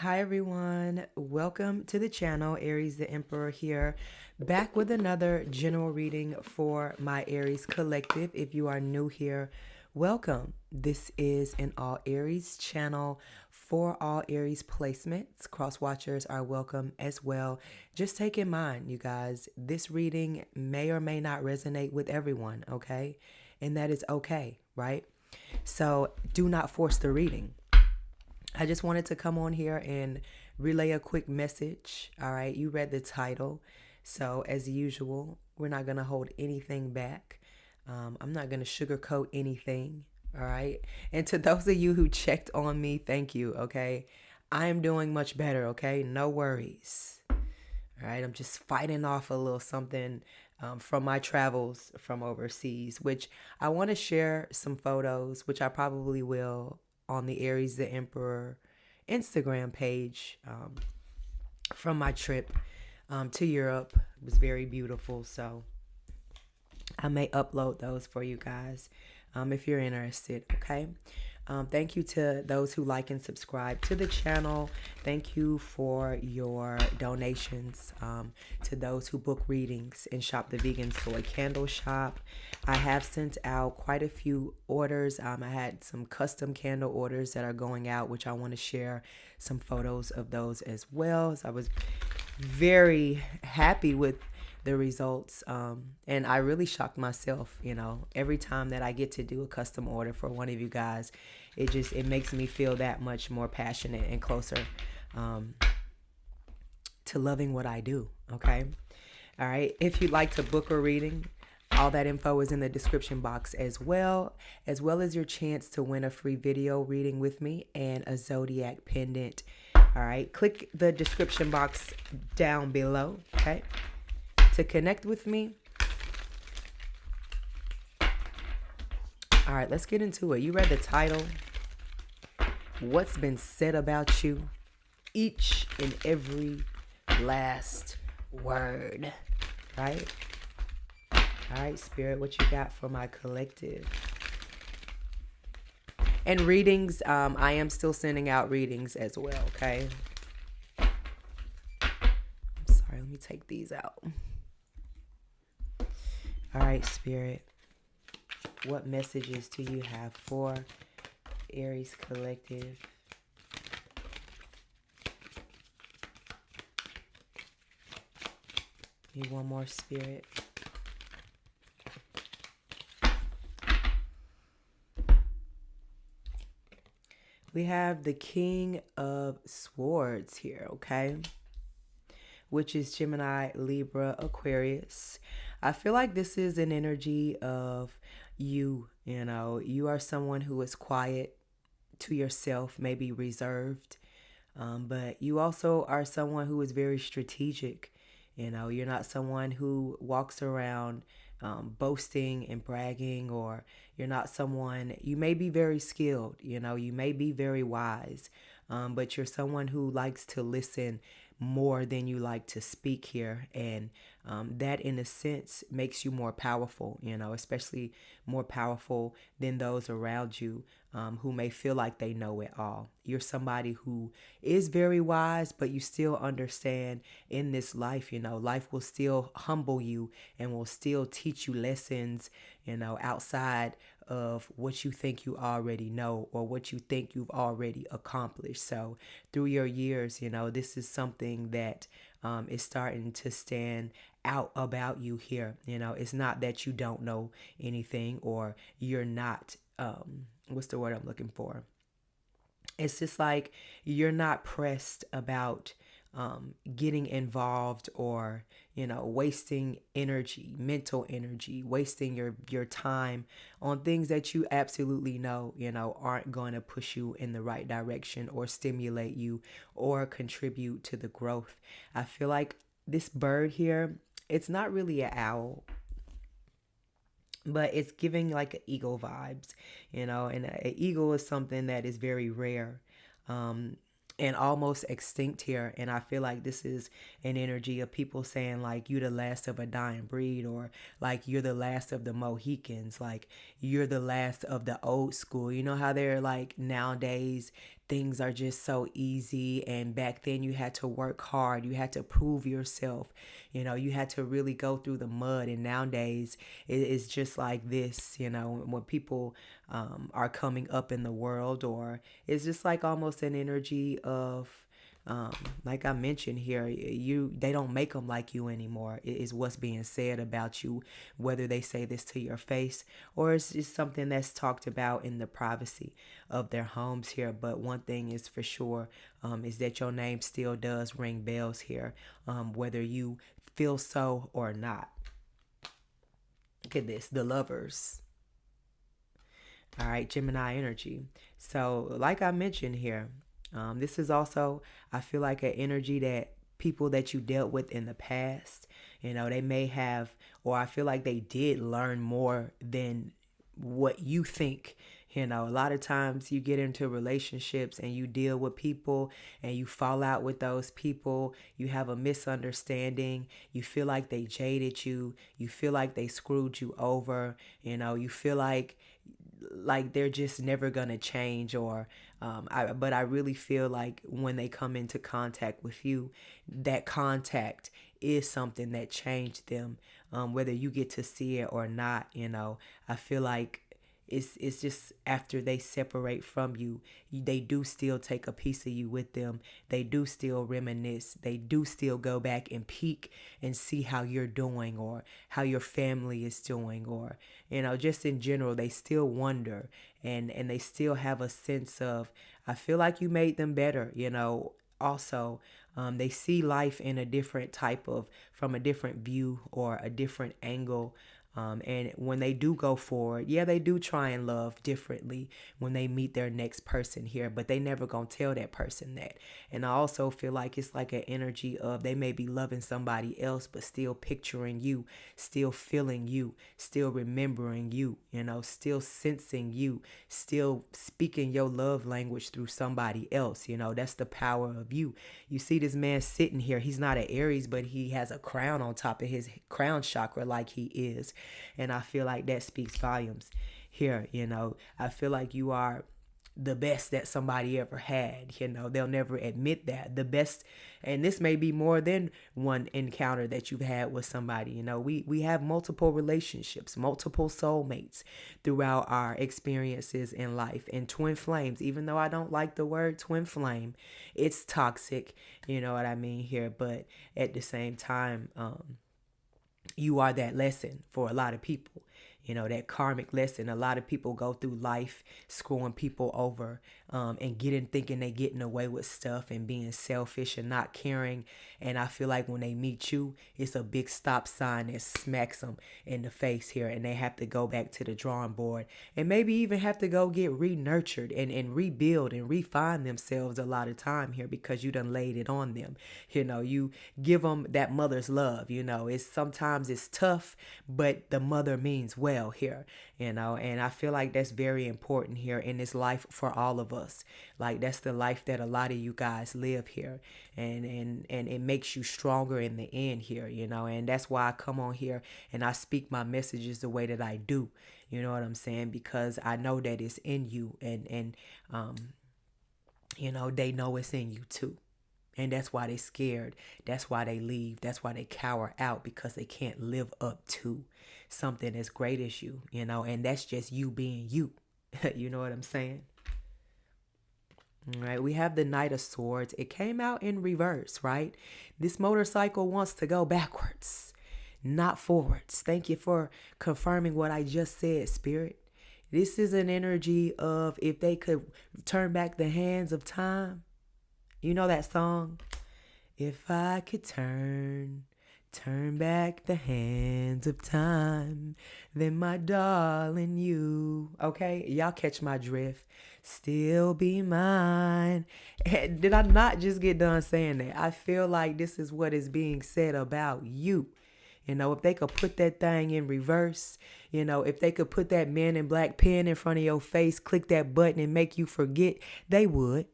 Hi everyone, welcome to the channel. Aries the Emperor here, back with another general reading for my Aries collective. If you are new here, welcome. This is an all Aries channel for all Aries placements. Cross watchers are welcome as well. Just take in mind, you guys, this reading may or may not resonate with everyone, okay? And that is okay, right? So do not force the reading. I just wanted to come on here and relay a quick message. All right, you read the title. So, as usual, we're not going to hold anything back. I'm not going to sugarcoat anything. All right. And to those of you who checked on me, thank you. Okay. I am doing much better. Okay. No worries. All right. I'm just fighting off a little something from my travels from overseas, which I want to share some photos, which I probably will on the Aries the Emperor Instagram page from my trip to Europe. It was very beautiful. So I may upload those for you guys if you're interested. Okay. Thank you to those who like and subscribe to the channel. Thank you for your donations to those who book readings and shop the Vegan Soy Candle Shop. I have sent out quite a few orders. I had some custom candle orders that are going out, which I want to share some photos of those as well. So I was very happy with the results, and I really shocked myself. Every time that I get to do a custom order for one of you guys, it makes me feel that much more passionate and closer to loving what I do. Okay. All right, if you'd like to book a reading, all that info is in the description box as well as your chance to win a free video reading with me and a ZODIAC pendant. All right, click the description box down below, okay, to connect with me. All right, let's get into it. You read the title. What's been said about you? Each and every last word, right? All right, Spirit, what you got for my collective? And readings, I am still sending out readings as well, okay? I'm sorry, let me take these out. All right, Spirit, what messages do you have for Aries collective? Need one more, Spirit. We have the King of Swords here, okay? Which is Gemini, Libra, Aquarius. I feel like this is an energy of you are someone who is quiet to yourself, maybe reserved, but you also are someone who is very strategic. You're not someone who walks around boasting and bragging, or you're not someone, you may be very skilled, you may be very wise, but you're someone who likes to listen more than you like to speak here. And that in a sense makes you more powerful, especially more powerful than those around you who may feel like they know it all. You're somebody who is very wise, but you still understand in this life, life will still humble you and will still teach you lessons, outside of what you think you already know or what you think you've already accomplished. So through your years, this is something that is starting to stand out about you here. It's not that you don't know anything or you're not, what's the word I'm looking for? It's just like you're not pressed about getting involved or wasting energy, mental energy, wasting your time on things that you absolutely know aren't going to push you in the right direction or stimulate you or contribute to the growth. I feel like this bird here, it's not really an owl, but it's giving like an eagle vibes, and an eagle is something that is very rare. And almost extinct here. And I feel like this is an energy of people saying like you're the last of a dying breed, or like you're the last of the Mohicans, like you're the last of the old school. You know how they're like nowadays things are just so easy. And back then you had to work hard. You had to prove yourself. You had to really go through the mud. And nowadays it's just like this, when people are coming up in the world, or it's just like almost an energy of, like I mentioned here, they don't make them like you anymore. It is what's being said about you, whether they say this to your face or it's just something that's talked about in the privacy of their homes here. But one thing is for sure, is that your name still does ring bells here, whether you feel so or not. Look at this, the Lovers. All right, Gemini energy. So like I mentioned here, this is also, I feel like, an energy that people that you dealt with in the past, they may have, or I feel like they did learn more than what you think. A lot of times you get into relationships and you deal with people and you fall out with those people. You have a misunderstanding. You feel like they jaded you. You feel like they screwed you over. You feel like they're just never gonna change, or but I really feel like when they come into contact with you, that contact is something that changed them, whether you get to see it or not. I feel like it's just after they separate from you, they do still take a piece of you with them. They do still reminisce. They do still go back and peek and see how you're doing, or how your family is doing, or just in general, they still wonder, and they still have a sense of, I feel like you made them better. Also, they see life in a different from a different view or a different angle. And when they do go forward, they do try and love differently when they meet their next person here, but they never gonna tell that person that. And I also feel like it's like an energy of, they may be loving somebody else, but still picturing you, still feeling you, still remembering you, still sensing you, still speaking your love language through somebody else. That's the power of you. You see this man sitting here, he's not an Aries, but he has a crown on top of his crown chakra like he is. And I feel like that speaks volumes here. I feel like you are the best that somebody ever had. They'll never admit that. The best, and this may be more than one encounter that you've had with somebody. We have multiple relationships, multiple soulmates throughout our experiences in life. And twin flames, even though I don't like the word twin flame, it's toxic, you know what I mean here. But at the same time, you are that lesson for a lot of people. That karmic lesson. A lot of people go through life screwing people over, and thinking they getting away with stuff and being selfish and not caring. And I feel like when they meet you, it's a big stop sign that smacks them in the face here, and they have to go back to the drawing board and maybe even have to go get re-nurtured and rebuild and refine themselves a lot of time here, because you done laid it on them. You give them that mother's love. Sometimes it's tough, but the mother means well here, and I feel like that's very important here in this life for all of us. Like, that's the life that a lot of you guys live here, and it makes you stronger in the end here, and that's why I come on here and I speak my messages the way that I do. You know what I'm saying? Because I know that it's in you, and they know it's in you too. And that's why they're scared. That's why they leave. That's why they cower out, because they can't live up to something as great as you, and that's just you being you. You know what I'm saying? All right, we have the Knight of Swords. It came out in reverse, right? This motorcycle wants to go backwards, not forwards. Thank you for confirming what I just said, Spirit. This is an energy of, if they could turn back the hands of time. You know that song? If I could turn back the hands of time, then my darling you. Okay, y'all catch my drift. Still be mine. And did I not just get done saying that? I feel like this is what is being said about you. If they could put that thing in reverse, if they could put that Man in Black pen in front of your face, click that button and make you forget, they would.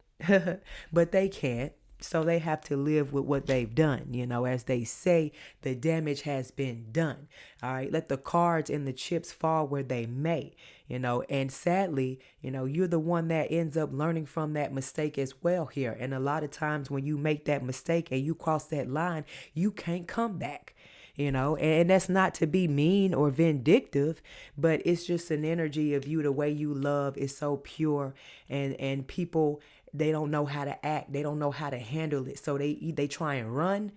But they can't. So they have to live with what they've done. As they say, the damage has been done. All right. Let the cards and the chips fall where they may. and sadly, you're the one that ends up learning from that mistake as well here. And a lot of times when you make that mistake and you cross that line, you can't come back. And that's not to be mean or vindictive, but it's just an energy of you. The way you love is so pure, and people, they don't know how to act. They don't know how to handle it. So they try and run.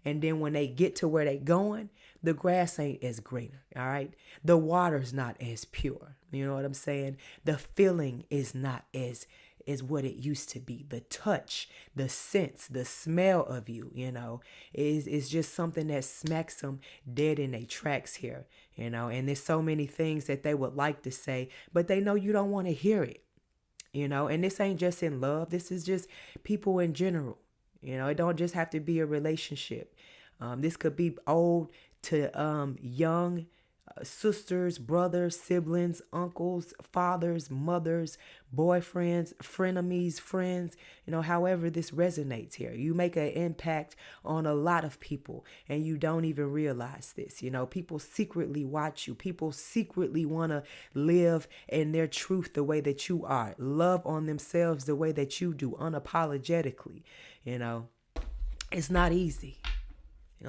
And then when they get to where they going, the grass ain't as greener. All right. The water's not as pure. You know what I'm saying? The feeling is not as what it used to be. The touch, the sense, the smell of you, is just something that smacks them dead in their tracks here, and there's so many things that they would like to say, but they know you don't want to hear it, and this ain't just in love. This is just people in general. It don't just have to be a relationship. This could be old to young, sisters, brothers, siblings, uncles, fathers, mothers, boyfriends, frenemies, friends, however this resonates here. You make an impact on a lot of people and you don't even realize this. People secretly watch you. People secretly want to live in their truth the way that you are, love on themselves the way that you do, unapologetically. It's not easy.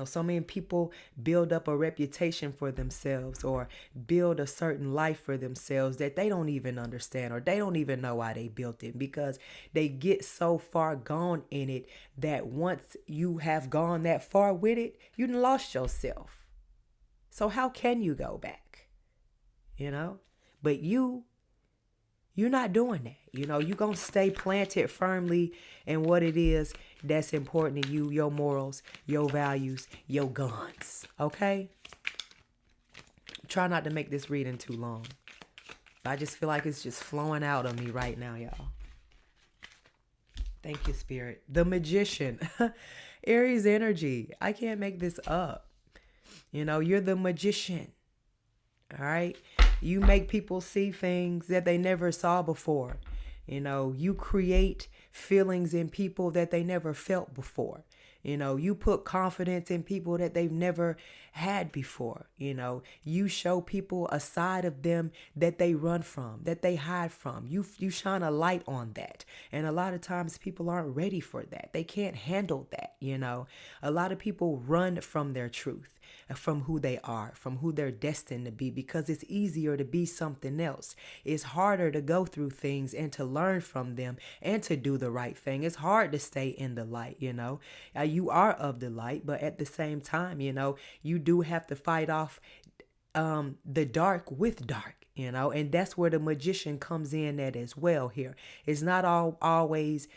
So many people build up a reputation for themselves or build a certain life for themselves that they don't even understand, or they don't even know why they built it, because they get so far gone in it that once you have gone that far with it, you done lost yourself. So how can you go back? But you're not doing that. You're going to stay planted firmly in what it is that's important to you, your morals, your values, your guns. Okay? Try not to make this reading too long. I just feel like it's just flowing out of me right now, y'all. Thank you, Spirit. The Magician. Aries energy. I can't make this up. You're the magician. All right? You make people see things that they never saw before. You create feelings in people that they never felt before. You put confidence in people that they've never had before. You show people a side of them that they run from, that they hide from. You shine a light on that. And a lot of times people aren't ready for that. They can't handle that. A lot of people run from their truth, from who they are, from who they're destined to be, because it's easier to be something else. It's harder to go through things and to learn from them and to do the right thing. It's hard to stay in the light, you are of the light, but at the same time, you do have to fight off the dark with dark, and that's where the magician comes in at as well here. It's not always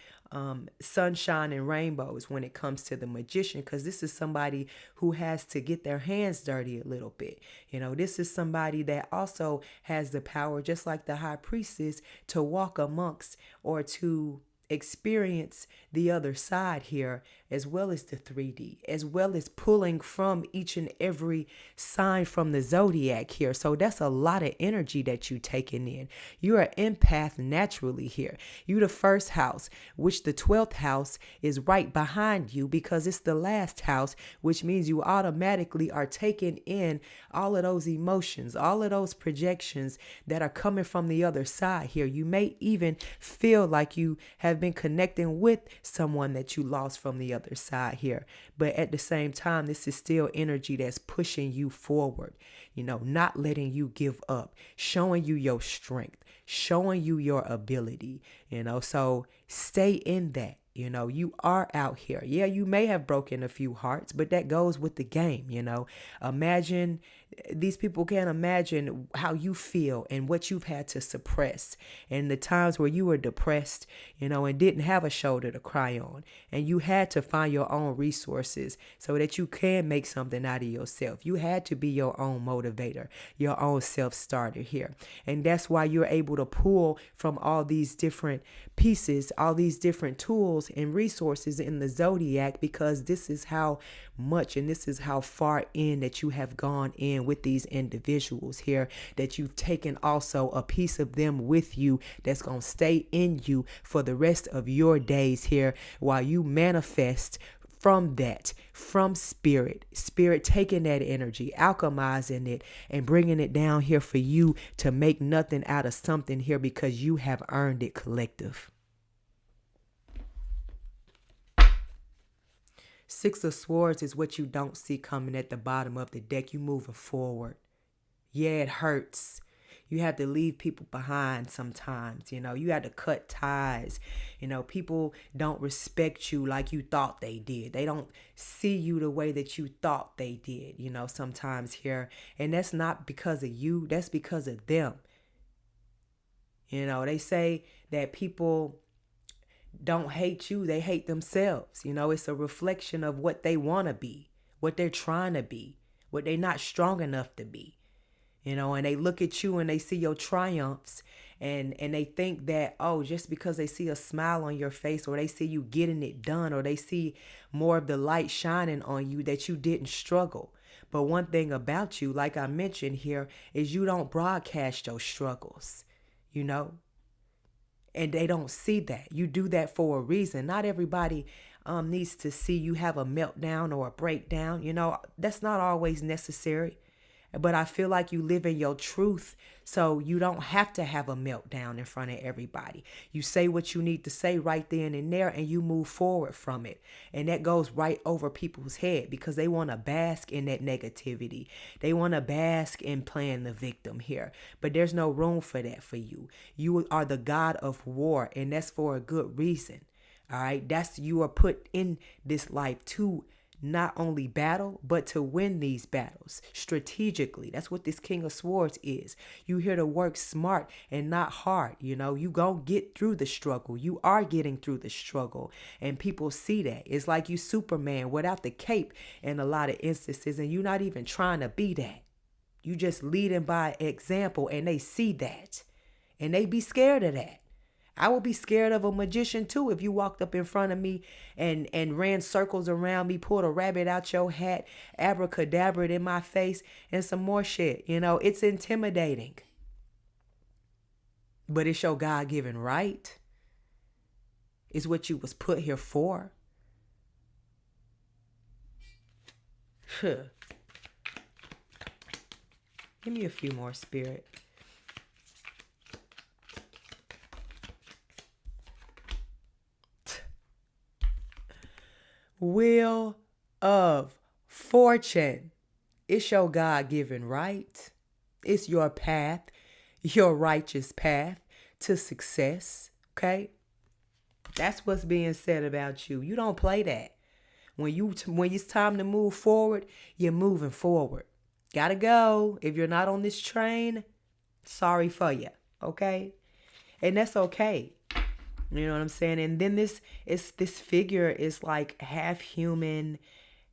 sunshine and rainbows when it comes to the magician, because this is somebody who has to get their hands dirty a little bit. This is somebody that also has the power, just like the high priestess, to walk amongst or to experience the other side here, as well as the 3D, as well as pulling from each and every sign from the zodiac here. So that's a lot of energy that you taking in. You're an empath naturally here. You the first house, which the 12th house is right behind you, because it's the last house, which means you automatically are taking in all of those emotions, all of those projections that are coming from the other side here. You may even feel like you have been connecting with someone that you lost from the other side here. But at the same time, this is still energy that's pushing you forward, not letting you give up, showing you your strength, showing you your ability, so stay in that. You are out here. Yeah, you may have broken a few hearts, but that goes with the game. Imagine, these people can't imagine how you feel and what you've had to suppress, and the times where you were depressed, and didn't have a shoulder to cry on, and you had to find your own resources so that you can make something out of yourself. You had to be your own motivator, your own self-starter here. And that's why you're able to pull from all these different pieces, all these different tools and resources in the zodiac, because this is how much and this is how far in that you have gone in with these individuals here, that you've taken also a piece of them with you that's going to stay in you for the rest of your days here, while you manifest from that, from spirit taking that energy, alchemizing it and bringing it down here for you to make nothing out of something here because you have earned it, collective. Six of Swords is what you don't see coming at the bottom of the deck. You moving forward. Yeah, it hurts. You have to leave people behind sometimes, you have to cut ties. People don't respect you like you thought they did. They don't see you the way that you thought they did, sometimes here. And that's not because of you. That's because of them. They say that people don't hate you. They hate themselves. It's a reflection of what they want to be, what they're trying to be, what they're not strong enough to be. And they look at you and they see your triumphs and they think that, oh, just because they see a smile on your face or they see you getting it done or they see more of the light shining on you, that you didn't struggle. But one thing about you, like I mentioned here, is you don't broadcast your struggles, and they don't see that. You do that for a reason. Not everybody needs to see you have a meltdown or a breakdown. That's not always necessary. But I feel like you live in your truth, so you don't have to have a meltdown in front of everybody. You say what you need to say right then and there, and you move forward from it. And that goes right over people's head because they want to bask in that negativity. They want to bask in playing the victim here. But there's no room for that for you. You are the god of war, and that's for a good reason. All right? You are put in this life to not only battle, but to win these battles strategically. That's what this King of Swords is. You here to work smart and not hard. You gonna get through the struggle. You are getting through the struggle. And people see that. It's like you Superman without the cape in a lot of instances. And you're not even trying to be that. You just leading by example, and they see that. And they be scared of that. I would be scared of a magician too if you walked up in front of me and ran circles around me, pulled a rabbit out your hat, abracadabraed in my face, and some more shit. It's intimidating. But it's your God-given right. It's what you was put here for. Give me a few more, Spirit. Wheel of Fortune. It's your God-given right. It's your path, your righteous path to success. Okay? That's what's being said about you. You don't play that. When it's time to move forward, you're moving forward. Gotta go. If you're not on this train, sorry for you. Okay? And that's okay. You know what I'm saying? And then this figure is like half human,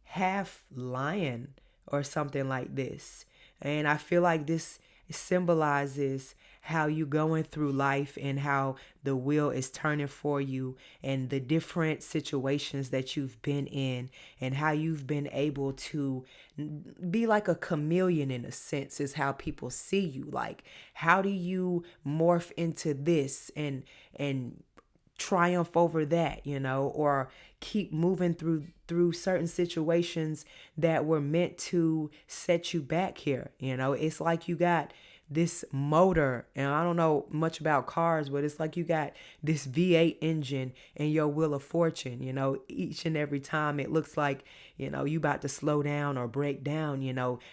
half lion or something like this. And I feel like this symbolizes how you going through life and how the wheel is turning for you and the different situations that you've been in and how you've been able to be like a chameleon in a sense is how people see you. Like, how do you morph into this and triumph over that, or keep moving through certain situations that were meant to set you back here. It's like you got this motor, and I don't know much about cars, but it's like you got this V8 engine in your Wheel of Fortune. Each and every time it looks like you about to slow down or break down,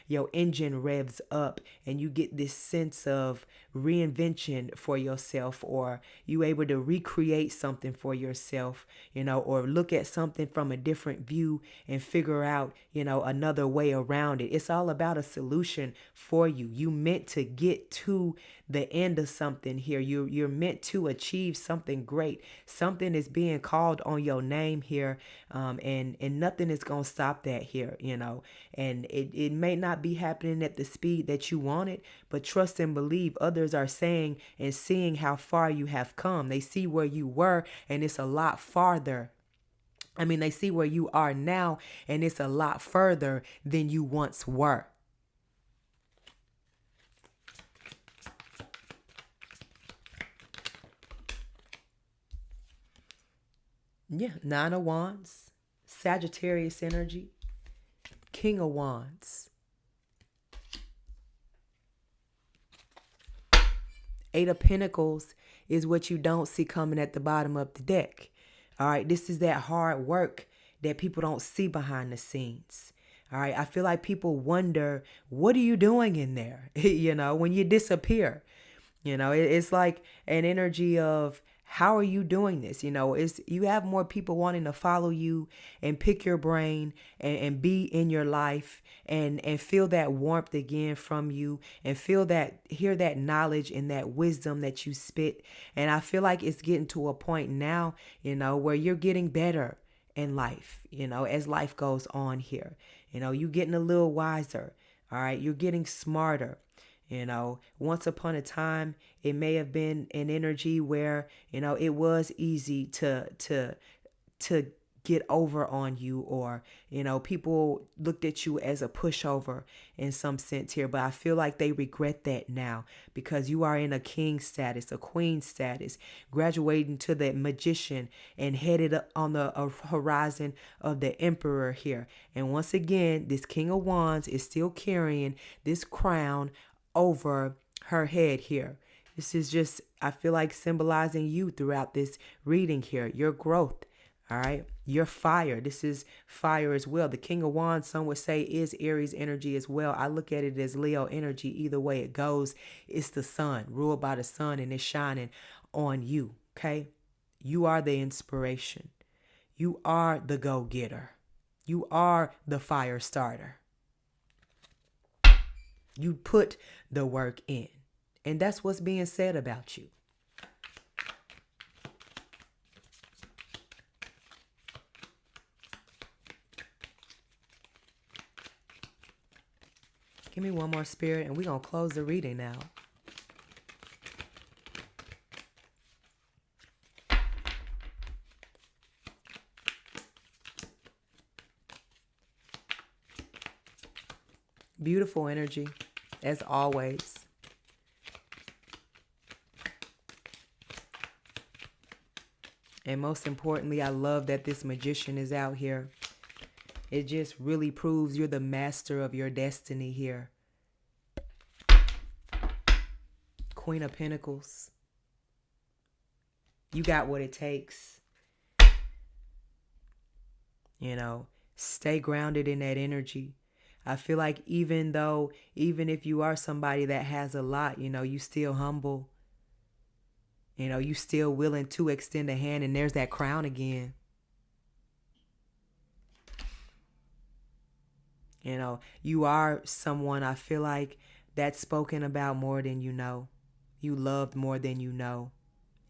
your engine revs up and you get this sense of reinvention for yourself, or you able to recreate something for yourself, or look at something from a different view and figure out, another way around it. It's all about a solution for you. You meant to get to the end of something here. You're meant to achieve something great. Something is being called on your name here, and nothing is gonna stop that here, and it may not be happening at the speed that you want it, but trust and believe others are saying and seeing how far you have come. They see where you were and it's a lot farther. They see where you are now and it's a lot further than you once were. Yeah, 9 of Wands. Sagittarius energy. King of Wands. Eight of Pentacles is what you don't see coming at the bottom of the deck. All right, this is that hard work that people don't see behind the scenes. All right, I feel like people wonder, what are you doing in there? When you disappear. It's like an energy of, how are you doing this? You have more people wanting to follow you and pick your brain and be in your life and feel that warmth again from you and hear that knowledge and that wisdom that you spit. And I feel like it's getting to a point now, where you're getting better in life, as life goes on here. You're getting a little wiser. All right. You're getting smarter. Once upon a time, it may have been an energy where, it was easy to get over on you, or, people looked at you as a pushover in some sense here. But I feel like they regret that now, because you are in a king status, a queen status, graduating to the magician and headed on the horizon of the emperor here. And once again, this King of Wands is still carrying this crown over her head here. This is just, I feel like, symbolizing you throughout this reading here, your growth. All right, your fire. This is fire as well. The King of Wands, some would say, is Aries energy as well. I look at it as Leo energy. Either way it goes, it's the sun, ruled by the sun, and it's shining on you. Okay, you are the inspiration. You are the go-getter. You are the fire starter. You put the work in. And that's what's being said about you. Give me one more, Spirit, and we're going to close the reading now. Beautiful energy, as always. And most importantly, I love that this magician is out here. It just really proves you're the master of your destiny here. Queen of Pentacles. You got what it takes. Stay grounded in that energy. I feel like even if you are somebody that has a lot, you still humble. You still willing to extend a hand, and there's that crown again. You are someone, I feel like, that's spoken about more than you know. You loved more than you know.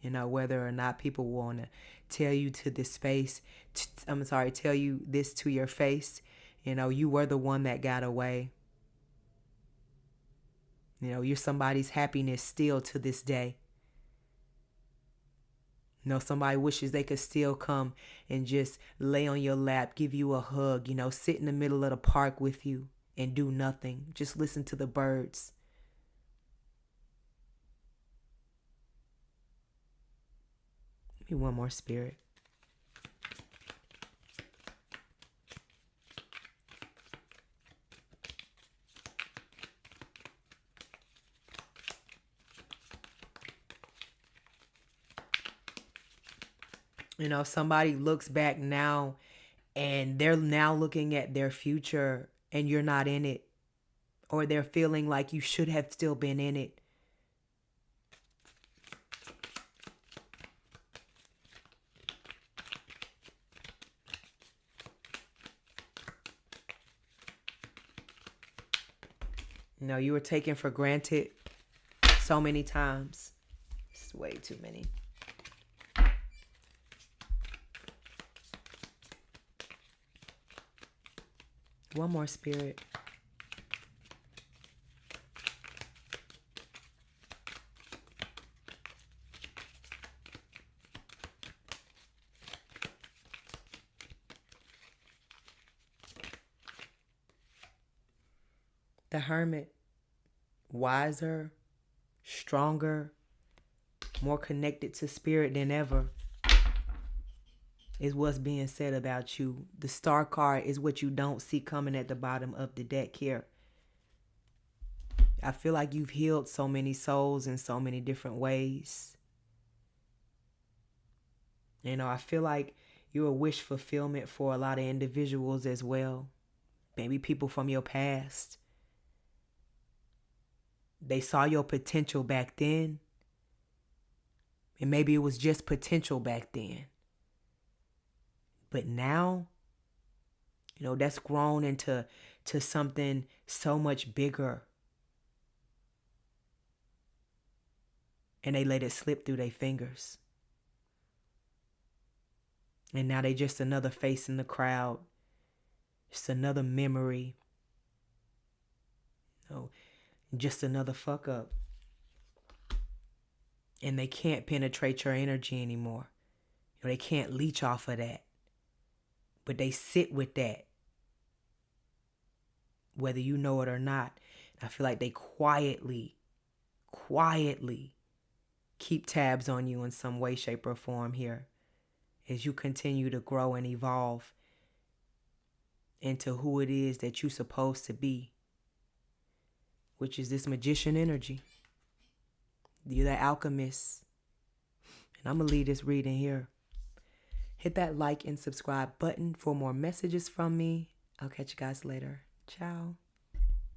Whether or not people want to tell you to this face, tell you this to your face. You were the one that got away. You're somebody's happiness still to this day. Somebody wishes they could still come and just lay on your lap, give you a hug, sit in the middle of the park with you and do nothing. Just listen to the birds. Give me one more, Spirit. Somebody looks back now and they're now looking at their future and you're not in it. Or they're feeling like you should have still been in it. You were taken for granted so many times. It's way too many. One more, Spirit. The Hermit. Wiser, stronger, more connected to spirit than ever. is what's being said about you. The star card is what you don't see coming at the bottom of the deck here. I feel like you've healed so many souls in so many different ways. You know, I feel like you're a wish fulfillment for a lot of individuals as well. Maybe people from your past. They saw your potential back then. And maybe it was just potential back then. But now, you know, that's grown into something so much bigger. And they let it slip through their fingers. And now they just another face in the crowd. Just another memory. You know, just another fuck up. And they can't penetrate your energy anymore. You know, they can't leech off of that. But they sit with that. Whether you know it or not. I feel like they quietly keep tabs on you in some way, shape, or form here. As you continue to grow and evolve into who it is that you're supposed to be. Which is this magician energy. You're the alchemist. And I'm going to leave this reading here. Hit that like and subscribe button for more messages from me. I'll catch you guys later. Ciao.